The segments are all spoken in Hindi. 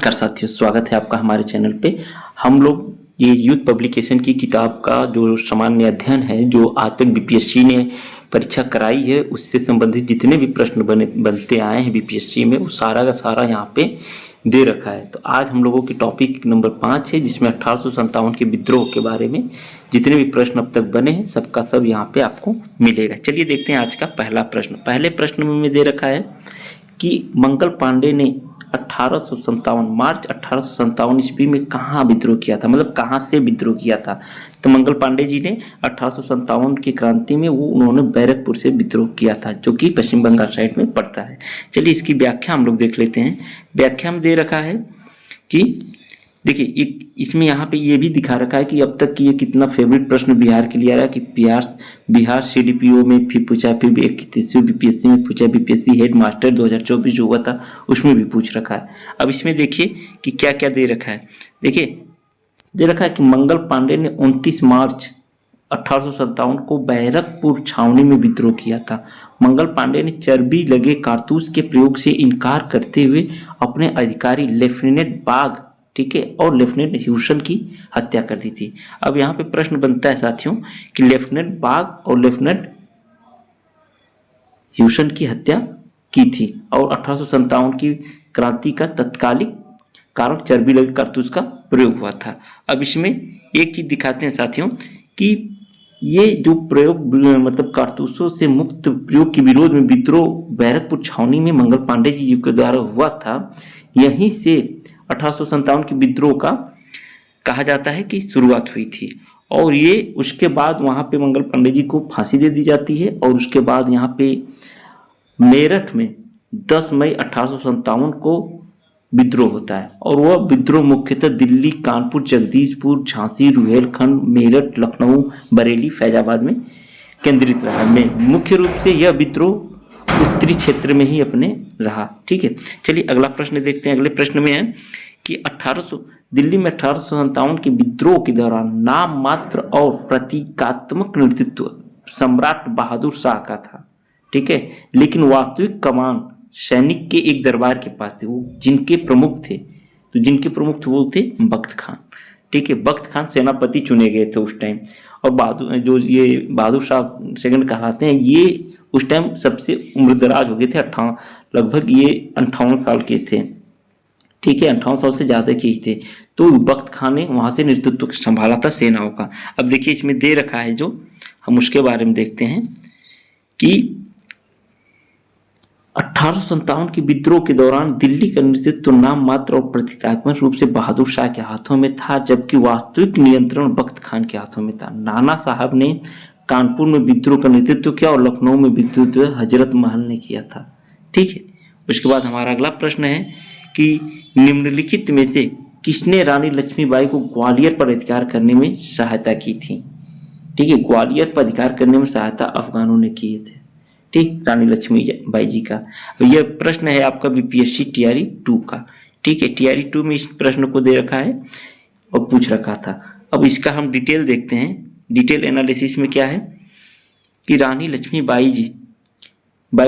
नमस्कार साथियों, स्वागत है आपका हमारे चैनल पे। हम लोग ये यूथ पब्लिकेशन की किताब का जो सामान्य अध्ययन है, जो आज तक बीपीएससी ने परीक्षा कराई है, उससे संबंधित जितने भी प्रश्न बनते आए हैं बीपीएससी में, वो सारा का सारा यहाँ पे दे रखा है। तो आज हम लोगों की टॉपिक नंबर 5 है, जिसमें 1857 के विद्रोह के बारे में जितने भी प्रश्न अब तक बने हैं सबका सब यहाँ पे आपको मिलेगा। चलिए देखते हैं आज का पहला प्रश्न। पहले प्रश्न में दे रखा है कि मंगल पांडे ने 1857 मार्च 1857 ईस्वी में कहाँ विद्रोह किया था, मतलब कहाँ से विद्रोह किया था। तो मंगल पांडे जी ने 1857 की क्रांति में उन्होंने बैरकपुर से विद्रोह किया था, जो कि पश्चिम बंगाल साइड में पड़ता है। चलिए इसकी व्याख्या हम लोग देख लेते हैं। व्याख्या में दे रखा है कि देखिए इसमें यहाँ पे ये भी दिखा रखा है कि अब तक की ये कितना फेवरेट प्रश्न बिहार के लिए आ रहा है कि बिहार सीडीपीओ में फिर पूछा, फिर 31वीं बीपीएससी में पूछा, बीपीएससी हेड मास्टर 2024 जो हुआ था उसमें भी पूछ रखा है। अब इसमें देखिए कि क्या क्या दे रखा है। देखिए दे रखा है कि मंगल पांडे ने 29 मार्च 1857 को बैरकपुर छावनी में विद्रोह किया था। मंगल पांडे ने चर्बी लगे कारतूस के प्रयोग से इनकार करते हुए अपने अधिकारी लेफ्टिनेंट बाग, ठीक है, और लेफ्टिनेंट ह्यूसन की हत्या कर दी थी। अब यहाँ पे प्रश्न बनता है साथियों कि लेफ्टिनेंट बाग और लेफ्टिनेंट ह्यूसन की हत्या की थी और 1857 की क्रांति का तत्कालिक कारण चर्बी लगे कारतूस का प्रयोग हुआ था। अब इसमें एक चीज दिखाते हैं साथियों कि ये जो प्रयोग मतलब कारतूसों से मुक्त प्रयोग के विरोध में विद्रोह बैरकपुर छावनी में मंगल पांडे जी के द्वारा हुआ था, यहीं से 1857 के विद्रोह का कहा जाता है कि शुरुआत हुई थी। और ये उसके बाद वहाँ पे मंगल पांडे जी को फांसी दे दी जाती है और उसके बाद यहाँ पे मेरठ में 10 मई 1857 को विद्रोह होता है। और वह विद्रोह मुख्यतः दिल्ली, कानपुर, जगदीशपुर, झांसी, रुहेलखंड, मेरठ, लखनऊ, बरेली, फैजाबाद में केंद्रित रहा। मुख्य रूप से यह विद्रोह उत्तरी क्षेत्र में ही अपने रहा। ठीक है, चलिए अगला प्रश्न देखते हैं। अगले प्रश्न में है कि दिल्ली में 1857 के विद्रोह के दौरान नाम मात्र और प्रतीकात्मक नेतृत्व सम्राट बहादुर शाह का था, ठीक है, लेकिन वास्तविक कमान सैनिक के एक दरबार के पास थे। वो जिनके प्रमुख थे वो थे बख्त खान, ठीक है। बख्त खान सेनापति चुने गए थे उस टाइम। और बहादुर शाह सेकंड कहलाते हैं, ये उस टाइम सबसे उम्रदराज हो गए थे, लगभग ये 58 साल के थे, ठीक है, 58 साल से ज़्यादा के ही थे। तो बख्त खान ने वहाँ से नेतृत्व संभाला था सेनाओं का। अब देखिए इसमें दे रखा है, जो हम उसके बारे में देखते हैं कि 1857 के विद्रोह के दौरान दिल्ली का नेतृत्व नाम मात्र और प्रतीकात्मक रूप से बहादुर शाह के हाथों में था, जबकि वास्तविक नियंत्रण बख्त खान के हाथों में था। नाना साहब ने कानपुर में विद्रोह का नेतृत्व किया और लखनऊ में विद्रोह हजरत महल ने किया था, ठीक है। उसके बाद हमारा अगला प्रश्न है कि निम्नलिखित में से किसने रानी लक्ष्मीबाई को ग्वालियर पर अधिकार करने में सहायता की थी, ठीक है। ग्वालियर पर अधिकार करने में सहायता अफगानों ने किए थे, ठीक, रानी लक्ष्मीबाई जी का। यह प्रश्न है आपका बीपीएससी टीआरई 2 का, ठीक है। टीआरई 2 में इस प्रश्न को दे रखा है और पूछ रखा था। अब इसका हम डिटेल देखते हैं। डिटेल एनालिसिस में क्या है कि रानी लक्ष्मीबाई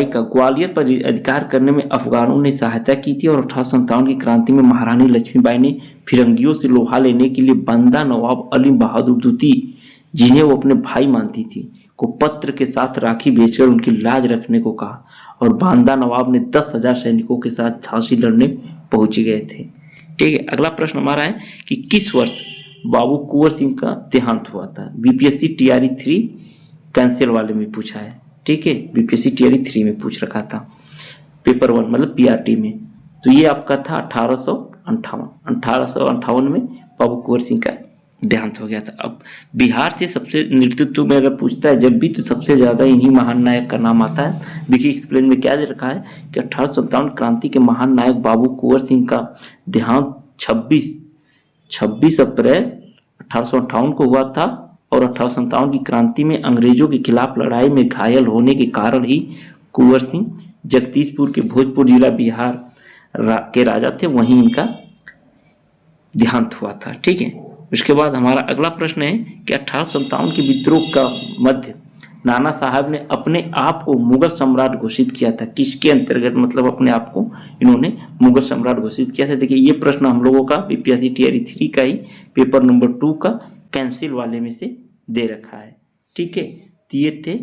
का ग्वालियर पर अधिकार करने में अफगानों ने सहायता की थी और 1857 की क्रांति में महारानी लक्ष्मीबाई ने फिरंगियों से लोहा लेने के लिए बंदा नवाब अली बहादुर दूती, जिन्हें वो अपने भाई मानती थी, को पत्र के साथ राखी भेजकर उनकी लाज रखने को कहा। और बांदा नवाब ने 10,000 सैनिकों के साथ झांसी लड़ने पहुंच गए थे, ठीक है। अगला प्रश्न हमारा है कि किस वर्ष बाबू कुंवर सिंह का देहांत हुआ था। बीपीएससी टीआरई 3 कैंसिल वाले में पूछा है, ठीक है। बीपीएससी टीआरई 3 में पूछ रखा था, पेपर 1 मतलब पीआरटी में। तो ये आपका था 1858 में बाबू कुंवर सिंह का देहांत हो गया था। अब बिहार से सबसे नेतृत्व में अगर पूछता है जब भी, तो सबसे ज्यादा इन्हीं महान नायक का नाम आता है। देखिए एक्सप्लेन में क्या दे रखा है कि 1857 क्रांति के महान नायक बाबू कुंवर सिंह का देहांत 26 अप्रैल 1858 को हुआ था। और 1857 की क्रांति में अंग्रेजों के खिलाफ लड़ाई में घायल होने के कारण ही कुंवर सिंह जगदीशपुर के भोजपुर जिला बिहार के राजा थे, वहीं इनका देहांत हुआ था, ठीक है। उसके बाद हमारा अगला प्रश्न है कि 1857 के विद्रोह का मध्य नाना साहब ने अपने आप को मुगल सम्राट घोषित किया था? किसके अंतर्गत मतलब अपने आप को इन्होंने मुगल सम्राट घोषित किया था? देखिए ये प्रश्न हम लोगों का बीपीएससी टीआरई 3 का ही पेपर नंबर 2 का कैंसिल वाले में से दे रखा है। ठीक है, तो ये थे